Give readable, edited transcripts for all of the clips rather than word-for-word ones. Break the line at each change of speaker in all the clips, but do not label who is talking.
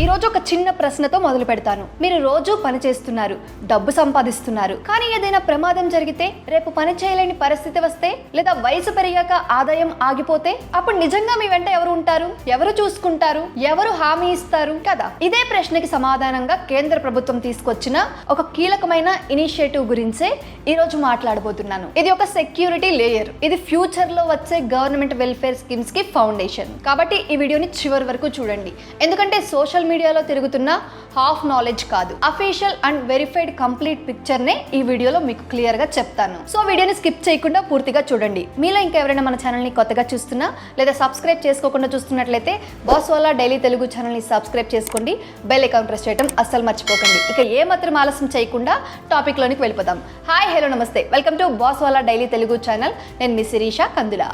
ఈ రోజు ఒక చిన్న ప్రశ్నతో మొదలు పెడతాను. మీరు రోజు పని చేస్తున్నారు, డబ్బు సంపాదిస్తున్నారు, కానీ ఏదైనా ప్రమాదం జరిగితే, రేపు పని చేయలేని పరిస్థితి వస్తే, లేదా వయసు పెరిగాక ఆదాయం ఆగిపోతే, అప్పుడు నిజంగా మీ వెంట ఎవరు ఉంటారు? ఎవరు చూసుకుంటారు? ఎవరు హామీ ఇస్తారు కదా? ఇదే ప్రశ్నకి సమాధానంగా కేంద్ర ప్రభుత్వం తీసుకొచ్చిన ఒక కీలకమైన ఇనిషియేటివ్ గురించే ఈ రోజు మాట్లాడబోతున్నాను. ఇది ఒక సెక్యూరిటీ లేయర్. ఇది ఫ్యూచర్ లో వచ్చే గవర్నమెంట్ వెల్ఫేర్ స్కీమ్స్ కి ఫౌండేషన్. కాబట్టి ఈ వీడియోని చివరి వరకు చూడండి. ఎందుకంటే సోషల్ మీడియాలో తిరుగుతున్న హాఫ్ నాలెడ్జ్ కాదు, official and verified complete picture నే ఈ వీడియోలో మీకు క్లియర్ గా చెప్తాను. సో వీడియోని స్కిప్ చేయకుండా పూర్తిగా చూడండి. మీలో ఇంకా ఎవరైనా మన ఛానల్ ని కొత్తగా చూస్తున్నా లేదా సబ్స్క్రైబ్ చేసుకోకుండా చూస్తున్నట్లయితే బాస్ వాలా డైలీ తెలుగు ఛానల్ ని సబ్స్క్రైబ్ చేసుకోండి. బెల్ ఐకాన్ ప్రెస్ చేయడం అస్సలు మర్చిపోకండి. ఇక ఏ మాత్రం ఆలస్యం చేయకుండా టాపిక్ లోనికి వెళ్ళిపోదాం. హాయ్, హలో, నమస్తే, welcome to boss Wala daily Telugu channel. నేను మీ శిరీష కందుల.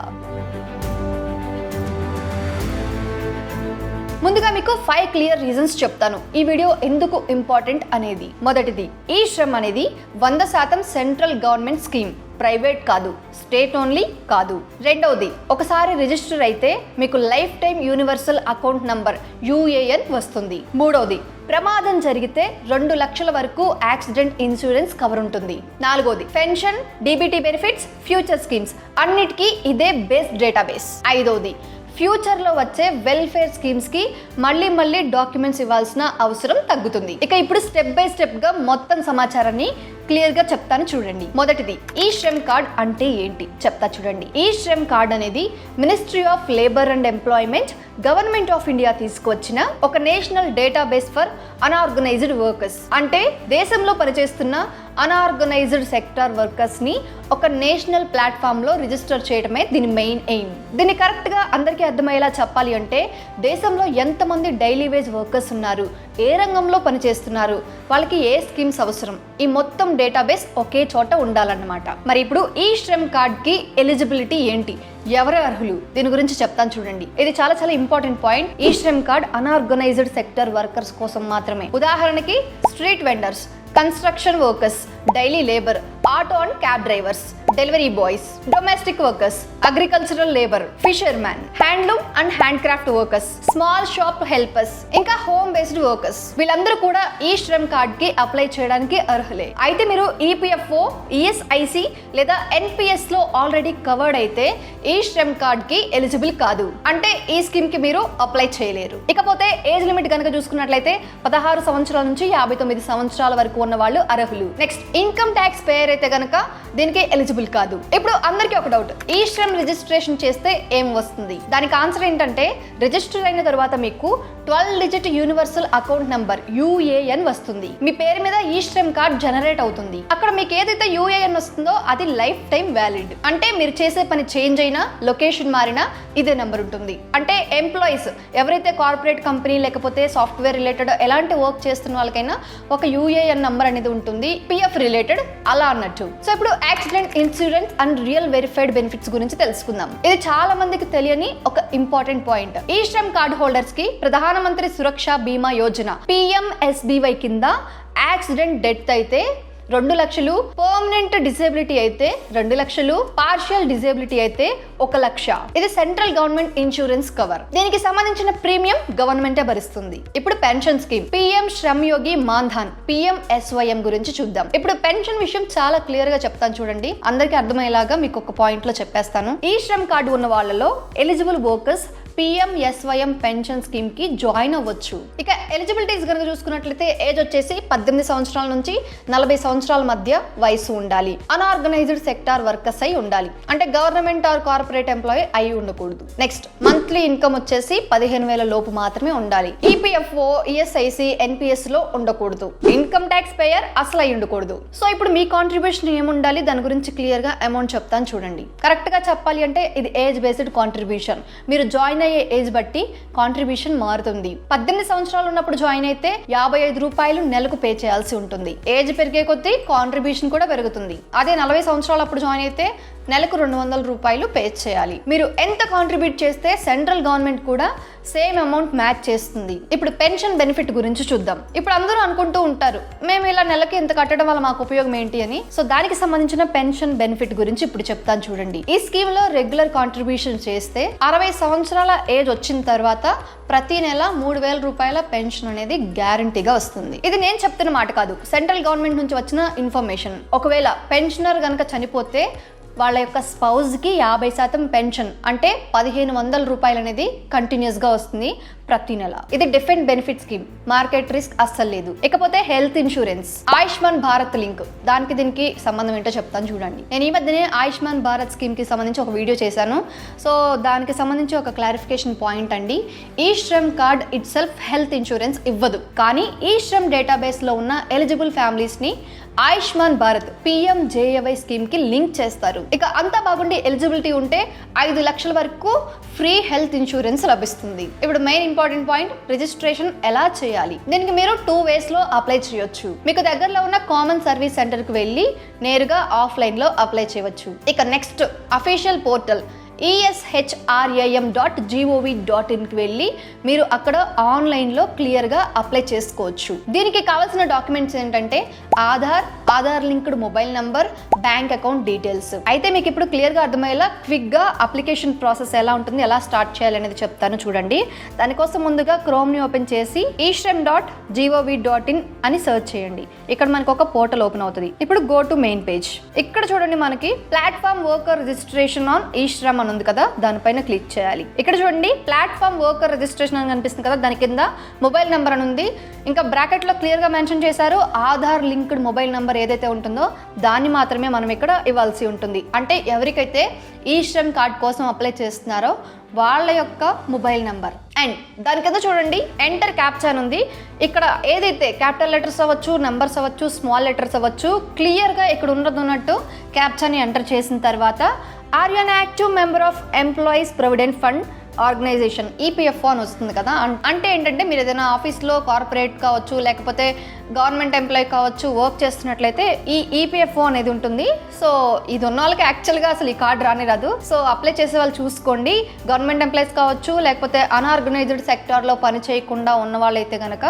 ముందుగా మీకు 5 క్లియర్ రీజన్స్ చెప్తాను ఈ వీడియో ఎందుకు ఇంపార్టెంట్ అనేది. మొదటిది, ఈ శ్రమ్ అనేది 100% సెంట్రల్ గవర్నమెంట్ స్కీమ్, ప్రైవేట్ కాదు, స్టేట్ ఓన్లీ కాదు. రెండవది, ఒకసారి రిజిస్టర్ అయితే మీకు life time universal account number UAN వస్తుంది. మూడవది, ప్రమాదం జరిగితే 2 లక్షల వరకు యాక్సిడెంట్ ఇన్సూరెన్స్ కవర్ ఉంటుంది. నాలుగోది, pension, DBT benefits, future schemes అన్నిటికీ ఇదే బేస్ డేటాబేస్. ఐదవది, ఫ్యూచర్ లో వచ్చే వెల్ఫేర్ స్కీమ్స్ కి మళ్ళీ డాక్యుమెంట్స్ ఇవ్వాల్సిన అవసరం తగ్గుతుంది. ఇక ఇప్పుడు స్టెప్ బై స్టెప్ గా మొత్తం సమాచారాన్ని క్లియర్ గా చెప్తాను చూడండి. మొదటిది, ఈ శ్రమ్ కార్డ్ అంటే ఏంటి చెప్తా చూడండి. ఈ శ్రమ్ కార్డ్ అనేది ministry of labour and employment, government of India తీసుకువచ్చిన ఒక national database for unorganised workers. అంటే దేశంలో పనిచేస్తున్న అన్ఆర్గనైజ్డ్ సెక్టార్ వర్కర్స్ ని ఒక నేషనల్ ప్లాట్ఫామ్ లో రిజిస్టర్ చేయడమే దీని మెయిన్ ఎయిమ్. దీన్ని కరెక్ట్ గా అందరికీ అర్థమయ్యేలా చెప్పాలి అంటే, దేశంలో ఎంతమంది డైలీ వేజ్ వర్కర్స్ ఉన్నారు, ఏ రంగంలో పనిచేస్తున్నారు, వాళ్ళకి ఏ స్కీమ్స్ అవసరం, ఈ మొత్తం డేటాబేస్ ఒకే చోట ఉండాలన్నమాట. మరి ఇప్పుడు ఈ శ్రమ్ కార్డ్ కి ఎలిజిబిలిటీ ఏంటి, ఎవరు అర్హులు, దీని గురించి చెప్తాను చూడండి. ఇది చాలా ఇంపార్టెంట్ పాయింట్. ఈ Shram card unorganised sector workers కోసం మాత్రమే. ఉదాహరణకి street vendors, construction workers, daily labour, auto and cab drivers, delivery boys, domestic workers, agricultural labour, fisherman, handloom and hand craft workers, small shop helpers, ఇంకా home based workers, వీళ్ళందరూ కూడా ఈ Shram card కి apply చేయడానికి అర్హులే. అయితే మీరు EPFO, ESIC లేదా NPS లో ఆల్రెడీ కవర్డ్ అయితే ఈ శ్రమ్ కార్డ్ కి ఎలిజిబుల్ కాదు, అంటే ఈ స్కీమ్ కి మీరు అప్లై చేయలేరు. ఇకపోతే ఏజ్ లిమిట్ కనుక చూసుకున్నట్లయితే 16 సంవత్సరాల నుంచి 59 సంవత్సరాల వరకు ఉన్న వాళ్ళు అర్హులు. నెక్స్ట్, ఇన్కమ్ ట్యాక్స్ పేయర్ అయితే కనుక దీనికి ఎలిజిబుల్ కాదు. ఇప్పుడు అందరికీ ఒక డౌట్, ఈ శ్రమ్ రిజిస్ట్రేషన్ చేస్తే ఏం వస్తుంది? దానికి ఆన్సర్ ఏంటంటే, రిజిస్టర్ అయిన తర్వాత మీకు 12 digit universal account number UAN వస్తుంది. మీ పేరు మీద ఈ శ్రమ్ కార్డ్ జనరేట్ అవుతుంది. అక్కడ మీకు ఏదైతే UAN వస్తుందో అది లైఫ్ టైం వ్యాలిడ్. అంటే మీరు చేసే పని చేంజ్ అయినా, లొకేషన్ మారినా ఇదే నెంబర్ ఉంటుంది. అంటే ఎంప్లాయీస్ ఎవరైతే కార్పొరేట్ కంపెనీ లేకపోతే సాఫ్ట్వేర్ రిలేటెడ్ ఎలాంటి వర్క్ చేస్తున్న వాళ్ళకైనా ఒక UAN నంబర్ అనేది ఉంటుంది, PF రిలేటెడ్ అలా అన్నట్టు. సో ఇప్పుడు accident insurance and real verified benefits గురించి తెలుసుకుందాం. ఇది చాలా మందికి తెలియని ఒక ఇంపార్టెంట్ పాయింట్. ఈ శ్రమ్ కార్డ్ హోల్డర్స్ కి ప్రధానమంత్రి సురక్ష బీమా యోజన PMSBY కింద యాక్సిడెంట్ డెత్ అయితే 2 లక్షలు, పర్మనెంట్ డిసేబిలిటీ అయితే 2 లక్షలు, పార్షియల్ డిసేబిలిటీ అయితే 1 లక్ష. ఇది సెంట్రల్ గవర్నమెంట్ ఇన్సూరెన్స్ కవర్. దీనికి సంబంధించిన ప్రీమియం గవర్నమెంటే భరిస్తుంది. ఇప్పుడు pension scheme PM Shram Yogi Maandhan PMSYM గురించి చూద్దాం. ఇప్పుడు పెన్షన్ విషయం చాలా క్లియర్ గా చెప్తాను చూడండి. అందరికీ అర్థమయ్యేలాగా మీకు ఒక పాయింట్ లో చెప్పేస్తాను. ఈ శ్రమ్ కార్డు ఉన్న వాళ్ళలో eligible workers PMSYM pension scheme కి జాయిన్ అవ్వచ్చు. ఇక ఎలిజిబిలిటీస్ కనుక చూసుకున్నట్లయితే ఏజ్ వచ్చేసి 18 సంవత్సరాల నుంచి 40 సంవత్సరాల మధ్య వయసు ఉండాలి. అన్ఆర్గనైజ్డ్ సెక్టార్ వర్కర్స్ అయి ఉండాలి. అంటే గవర్నమెంట్ ఆర్ కార్పొరేట్ ఎంప్లాయీ అయి ఉండకూడదు. నెక్స్ట్, మంత్లీ ఇన్కమ్ వచ్చేసి 15,000 లోపు మాత్రమే ఉండాలి. EPFO, ESIC, NPS లో ఉండకూడదు. ఇన్కమ్ ట్యాక్స్ పేయర్ అసలు అయి ఉండకూడదు. సో ఇప్పుడు మీ కాంట్రిబ్యూషన్ ఏముండాలి, దాని గురించి క్లియర్ గా అమౌంట్ చెప్తాను చూడండి. కరెక్ట్ గా చెప్పాలి అంటే ఇది ఏజ్ బేస్డ్ కాంట్రిబ్యూషన్. మీరు జాయిన్ అయ్యే ఏజ్ బట్టి కాంట్రిబ్యూషన్ మారుతుంది. 18 సంవత్సరాలు ఉన్నప్పుడు జాయిన్ అయితే 55 రూపాయలు నెలకు పే చేయాల్సి ఉంటుంది. ఏజ్ పెరిగే కొద్దీ కాంట్రిబ్యూషన్ కూడా పెరుగుతుంది. అదే 40 సంవత్సరాలు అప్పుడు జాయిన్ అయితే నెలకు 200 రూపాయలు పే చేయాలి. మీరు ఎంత కాంట్రిబ్యూట్ చేస్తే సెంట్రల్ గవర్నమెంట్ కూడా సేమ్ అమౌంట్ మ్యాచ్ చేస్తుంది. ఇప్పుడు పెన్షన్ బెనిఫిట్ గురించి చూద్దాం. ఇప్పుడు అందరూ అనుకుంటూ ఉంటారు, మేము ఇలా నెలకి ఇంత కట్టడం వల్ల మాకు ఉపయోగం ఏంటి అని. సో దానికి సంబంధించిన పెన్షన్ బెనిఫిట్ గురించి ఇప్పుడు చెప్తాను చూడండి. ఈ స్కీమ్ లో రెగ్యులర్ కాంట్రిబ్యూషన్ చేస్తే 60 సంవత్సరాల ఏజ్ వచ్చిన తర్వాత ప్రతి నెల 3000 రూపాయల పెన్షన్ అనేది గ్యారంటీగా వస్తుంది. ఇది నేను చెప్తున్న మాట కాదు, సెంట్రల్ గవర్నమెంట్ నుంచి వచ్చిన ఇన్ఫర్మేషన్. ఒకవేళ పెన్షనర్ గనక చనిపోతే వాళ్ళ యొక్క స్పౌజ్కి 50% పెన్షన్ అంటే 1500 రూపాయలు అనేది కంటిన్యూస్గా వస్తుంది ప్రతి నెల. ఇది different benefit scheme, market risk అస్సలు లేదు. ఇకపోతే health insurance, Ayushman Bharat link, దానికి దీనికి సంబంధం ఏంటో చెప్తాను చూడండి. నేను ఈ మధ్యనే ఆయుష్మాన్ భారత్ స్కీమ్కి సంబంధించి ఒక వీడియో చేశాను. సో దానికి సంబంధించి ఒక క్లారిఫికేషన్ పాయింట్ అండి. ఈ Shram card itself health insurance ఇవ్వదు, కానీ ఈ శ్రమ్ డేటాబేస్లో ఉన్న ఎలిజిబుల్ ఫ్యామిలీస్ని ఆయుష్మాన్ భారత్ PMJAY స్కీమ్కి లింక్ చేస్తారు. ఇక అంతా బాగుండి ఎలిజిబిలిటీ ఉంటే 5 లక్షల వరకు ఫ్రీ హెల్త్ ఇన్సూరెన్స్ లభిస్తుంది. ఇప్పుడు మెయిన్ ఇంపార్టెంట్ పాయింట్, రిజిస్ట్రేషన్ ఎలా చేయాలి? దీనికి మీరు 2 waysలో అప్లై చేయొచ్చు. మీకు దగ్గరలో ఉన్న కామన్ సర్వీస్ సెంటర్కి వెళ్ళి నేరుగా ఆఫ్లైన్లో అప్లై చేయవచ్చు. ఇక నెక్స్ట్ అఫీషియల్ పోర్టల్ eshrm.gov.in వెళ్ళి మీరు అక్కడ ఆన్లైన్లో క్లియర్గా అప్లై చేసుకోవచ్చు. దీనికి కావాల్సిన డాక్యుమెంట్స్ ఏంటంటే Aadhaar linked mobile number, bank account details. అయితే మీకు ఇప్పుడు క్లియర్గా అర్థమయ్యేలా క్విక్గా అప్లికేషన్ ప్రాసెస్ ఎలా ఉంటుంది, ఎలా స్టార్ట్ చేయాలి అనేది చెప్తాను చూడండి. దానికోసం ముందుగా క్రోమ్ని ఓపెన్ చేసి eshrm.gov.in అని సెర్చ్ చేయండి. ఇక్కడ మనకు ఒక పోర్టల్ ఓపెన్ అవుతుంది. ఇప్పుడు గో టు మెయిన్ పేజ్. ఇక్కడ చూడండి, మనకి platform worker registration on eShram అని ఉంది కదా, దానిపైన క్లిక్ చేయాలి. ఇక్కడ చూడండి, ప్లాట్ఫామ్ వర్కర్ రిజిస్ట్రేషన్ అని కనిపిస్తుంది కదా, దాని కింద మొబైల్ నెంబర్ అని ఉంది. ఇంకా బ్రాకెట్లో క్లియర్గా మెన్షన్ చేశారు, ఆధార్ లింక్డ్ మొబైల్ నెంబర్ ఏదైతే ఉంటుందో దాన్ని మాత్రమే మనం ఇక్కడ ఇవ్వాల్సి ఉంటుంది. అంటే ఎవరికైతే ఈ శ్రమ్ కార్డ్ కోసం అప్లై చేస్తున్నారో వాళ్ళ యొక్క మొబైల్ నెంబర్. అండ్ దాని కింద చూడండి, ఎంటర్ క్యాప్చా అని ఉంది. ఇక్కడ ఏదైతే క్యాపిటల్ లెటర్స్ అవ్వచ్చు, నెంబర్స్ అవ్వచ్చు, స్మాల్ లెటర్స్ అవ్వచ్చు, క్లియర్గా ఇక్కడ ఉన్నట్టు క్యాప్చాని ఎంటర్ చేసిన తర్వాత are you an active member of employees provident fund organization EPFO అని వస్తుంది కదా. అంటే ఏంటంటే మీరు ఏదైనా ఆఫీస్లో కార్పొరేట్ కావచ్చు, లేకపోతే గవర్నమెంట్ ఎంప్లాయీ కావచ్చు, వర్క్ చేస్తున్నట్లయితే ఈ EPFO అనేది ఉంటుంది. సో ఇది ఉన్న వాళ్ళకి యాక్చువల్గా అసలు ఈ కార్డు రాని రాదు. సో అప్లై చేసే వాళ్ళు చూసుకోండి. గవర్నమెంట్ ఎంప్లాయీస్ కావచ్చు, లేకపోతే అన్ఆర్గనైజ్డ్ సెక్టార్లో పని చేయకుండా ఉన్న వాళ్ళైతే కనుక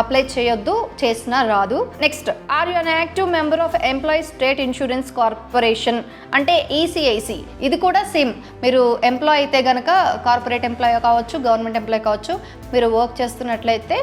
అప్లై చేయొద్దు, చేసినా రాదు. Next, are you an active member of employees state insurance corporation అంటే ECIC. ఇది కూడా సేమ్, మీరు ఎంప్లాయీ అయితే కనుక కార్పొరేట్ ఎంప్లాయీ కావచ్చు, గవర్నమెంట్ ఎంప్లాయీ కావచ్చు, మీరు వర్క్ చేస్తున్నట్లయితే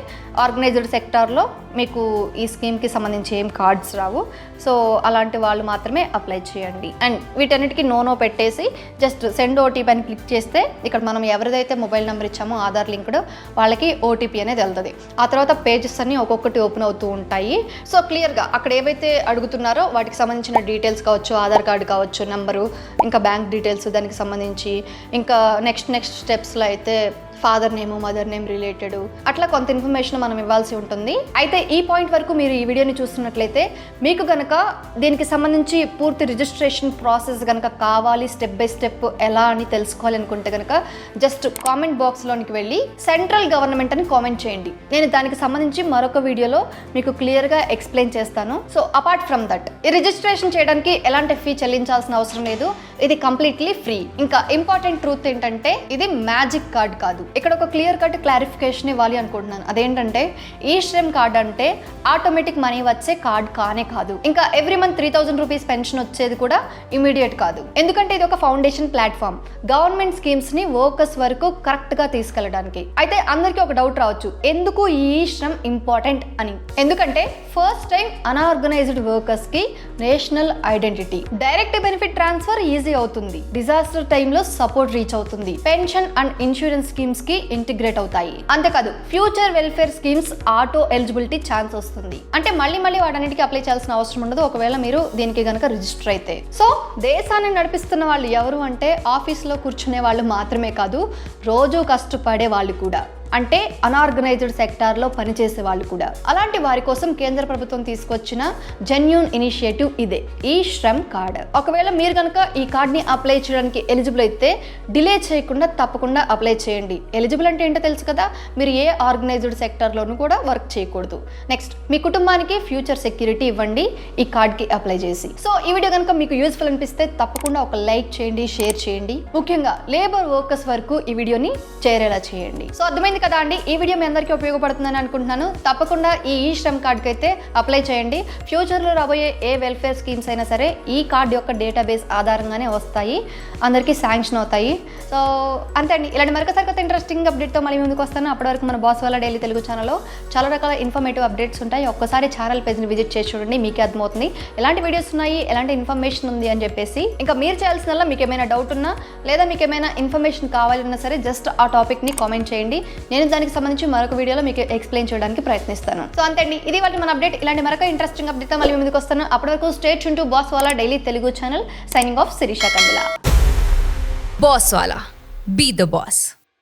ఆర్గనైజ్డ్ సెక్టార్లో మీకు ఈ స్కీమ్కి సంబంధించి ఏం కార్డ్స్ రావు. సో అలాంటి వాళ్ళు మాత్రమే అప్లై చేయండి. అండ్ వీటన్నిటికీ నో పెట్టేసి జస్ట్ సెండ్ OTP అని క్లిక్ చేస్తే ఇక్కడ మనం ఎవరిదైతే మొబైల్ నెంబర్ ఇచ్చామో ఆధార్ లింక్డ్ వాళ్ళకి OTP అనేది వెళ్తుంది. ఆ తర్వాత పేజెస్ అన్ని ఒక్కొక్కటి ఓపెన్ అవుతూ ఉంటాయి. సో క్లియర్గా అక్కడ ఏవైతే అడుగుతున్నారో వాటికి సంబంధించిన డీటెయిల్స్ కావచ్చు, ఆధార్ కార్డు కావచ్చు, నెంబరు, ఇంకా బ్యాంక్ డీటెయిల్స్ దానికి సంబంధించి, ఇంకా నెక్స్ట్ స్టెప్స్లో అయితే father name, mother name related అట్లా కొంత ఇన్ఫర్మేషన్ మనం ఇవ్వాల్సి ఉంటుంది. అయితే ఈ పాయింట్ వరకు మీరు ఈ వీడియోని చూస్తున్నట్లయితే మీకు గనక దీనికి సంబంధించి పూర్తి రిజిస్ట్రేషన్ ప్రాసెస్ గనక కావాలి, స్టెప్ బై స్టెప్ ఎలా అని తెలుసుకోవాలి అనుకుంటే కనుక జస్ట్ కామెంట్ బాక్స్లోనికి వెళ్ళి సెంట్రల్ గవర్నమెంట్ అని కామెంట్ చేయండి. నేను దానికి సంబంధించి మరొక వీడియోలో మీకు క్లియర్గా ఎక్స్ప్లెయిన్ చేస్తాను. సో అపార్ట్ ఫ్రమ్ దట్, ఈ రిజిస్ట్రేషన్ చేయడానికి ఎలాంటి ఫీ చెల్లించాల్సిన అవసరం లేదు, ఇది కంప్లీట్లీ ఫ్రీ. ఇంకా ఇంపార్టెంట్ ట్రూత్ ఏంటంటే ఇది మ్యాజిక్ కార్డ్ కాదు. ఇక్కడ ఒక క్లియర్ కట్ క్లారిఫికేషన్ ఇవ్వాలి అనుకుంటున్నాను. అదేంటంటే ఈ శ్రమ్ కార్డ్ అంటే ఆటోమేటిక్ మనీ వచ్చే కార్డ్ కానే కాదు. ఇంకా ఎవ్రీ మంత్ 3000 రూపీస్ పెన్షన్ వచ్చేది కూడా ఇమీడియట్ కాదు. ఎందుకంటే ఇది ఒక ఫౌండేషన్ ప్లాట్ఫామ్ గవర్నమెంట్ స్కీమ్స్ ని వర్కర్స్ వరకు కరెక్ట్ గా తీసుకెళ్లడానికి. అయితే అందరికీ ఒక డౌట్ రావచ్చు, ఎందుకు ఈ శ్రమ్ ఇంపార్టెంట్ అని. ఎందుకంటే ఫస్ట్ టైం అన్ఆర్గనైజ్డ్ వర్కర్స్ కి national identity, direct benefit transfer easy అవుతుంది, డిజాస్టర్ టైంలో సపోర్ట్ రీచ్ అవుతుంది, పెన్షన్ అండ్ ఇన్సూరెన్స్ స్కీమ్స్ కి ఇంటిగ్రేట్ అవుతాయి. అంతేకాదు future welfare schemes auto eligibility chance వస్తుంది. అంటే మళ్ళీ వాటన్నిటికీ అప్లై చేయాల్సిన అవసరం ఉండదు ఒకవేళ మీరు దీనికి గనక రిజిస్టర్ అయితే. సో దేశాన్ని నడిపిస్తున్న వాళ్ళు ఎవరు అంటే ఆఫీస్లో కూర్చునే వాళ్ళు మాత్రమే కాదు, రోజు కష్టపడే వాళ్ళు కూడా. అంటే అనార్గనైజ్డ్ సెక్టార్లో పనిచేసే వాళ్ళు కూడా. అలాంటి వారి కోసం కేంద్ర ప్రభుత్వం తీసుకొచ్చిన జెన్యూన్ ఇనిషియేటివ్ ఇదే, ఈ శ్రమ్ కార్డ్. ఒకవేళ మీరు కనుక ఈ కార్డ్ని అప్లై చేయడానికి ఎలిజిబుల్ అయితే డిలే చేయకుండా తప్పకుండా అప్లై చేయండి. ఎలిజిబుల్ అంటే ఏంటో తెలుసు కదా, మీరు ఏ ఆర్గనైజ్డ్ సెక్టార్లోనూ కూడా వర్క్ చేయకూడదు. నెక్స్ట్, మీ కుటుంబానికి ఫ్యూచర్ సెక్యూరిటీ ఇవ్వండి ఈ కార్డ్కి అప్లై చేసి. సో ఈ వీడియో కనుక మీకు యూస్ఫుల్ అనిపిస్తే తప్పకుండా ఒక లైక్ చేయండి, షేర్ చేయండి. ముఖ్యంగా లేబర్ వర్కర్స్ వరకు ఈ వీడియోని చేరేలా చేయండి. సో అర్థమైంది కదా అండి, ఈ వీడియో మీ అందరికీ ఉపయోగపడుతుందని అనుకుంటున్నాను. తప్పకుండా ఈ శ్రమ్ కార్డ్కి అయితే అప్లై చేయండి. ఫ్యూచర్లో రాబోయే ఏ వెల్ఫేర్ స్కీమ్స్ అయినా సరే ఈ కార్డ్ యొక్క డేటాబేస్ ఆధారంగానే వస్తాయి, అందరికీ శాంక్షన్ అవుతాయి. సో అంతే అండి, ఇలాంటి మరొక ఇంట్రెస్టింగ్ అప్డేట్తో మళ్ళీ ముందుకు వస్తాను. అప్పటి వరకు మన బాస్ వాళ్ళ డైలీ తెలుగు ఛానల్లో చాలా రకాల ఇన్ఫర్మేటివ్ అప్డేట్స్ ఉంటాయి. ఒక్కసారి ఛానల్ పేజ్ని విజిట్ చేసి చూడండి, మీకే అర్థమవుతుంది ఎలాంటి వీడియోస్ ఉన్నాయి, ఎలాంటి ఇన్ఫర్మేషన్ ఉంది అని చెప్పేసి. ఇంకా మీరు చేయాల్సిన మీకు ఏమైనా డౌట్ ఉన్నా లేదా మీకు ఏమైనా ఇన్ఫర్మేషన్ కావాలన్నా సరే జస్ట్ ఆ టాపిక్ని కామెంట్ చేయండి. నేను దానికి సంబంధించి మరొక వీడియోలో మీకు ఎక్స్ప్లెయిన్ చేయడానికి ప్రయత్నిస్తాను. సో అంతే అండి, ఇది వాళ్ళ మన అప్డేట్. ఇలాంటి మరొక ఇంట్రెస్టింగ్ అప్డేట్తో మళ్ళీ ముందుకు వస్తాను. అప్పటి వరకు stay tune to boss Wala daily Telugu channel. Signing off Shirisha Kandila.
Boss Wala. Be the boss.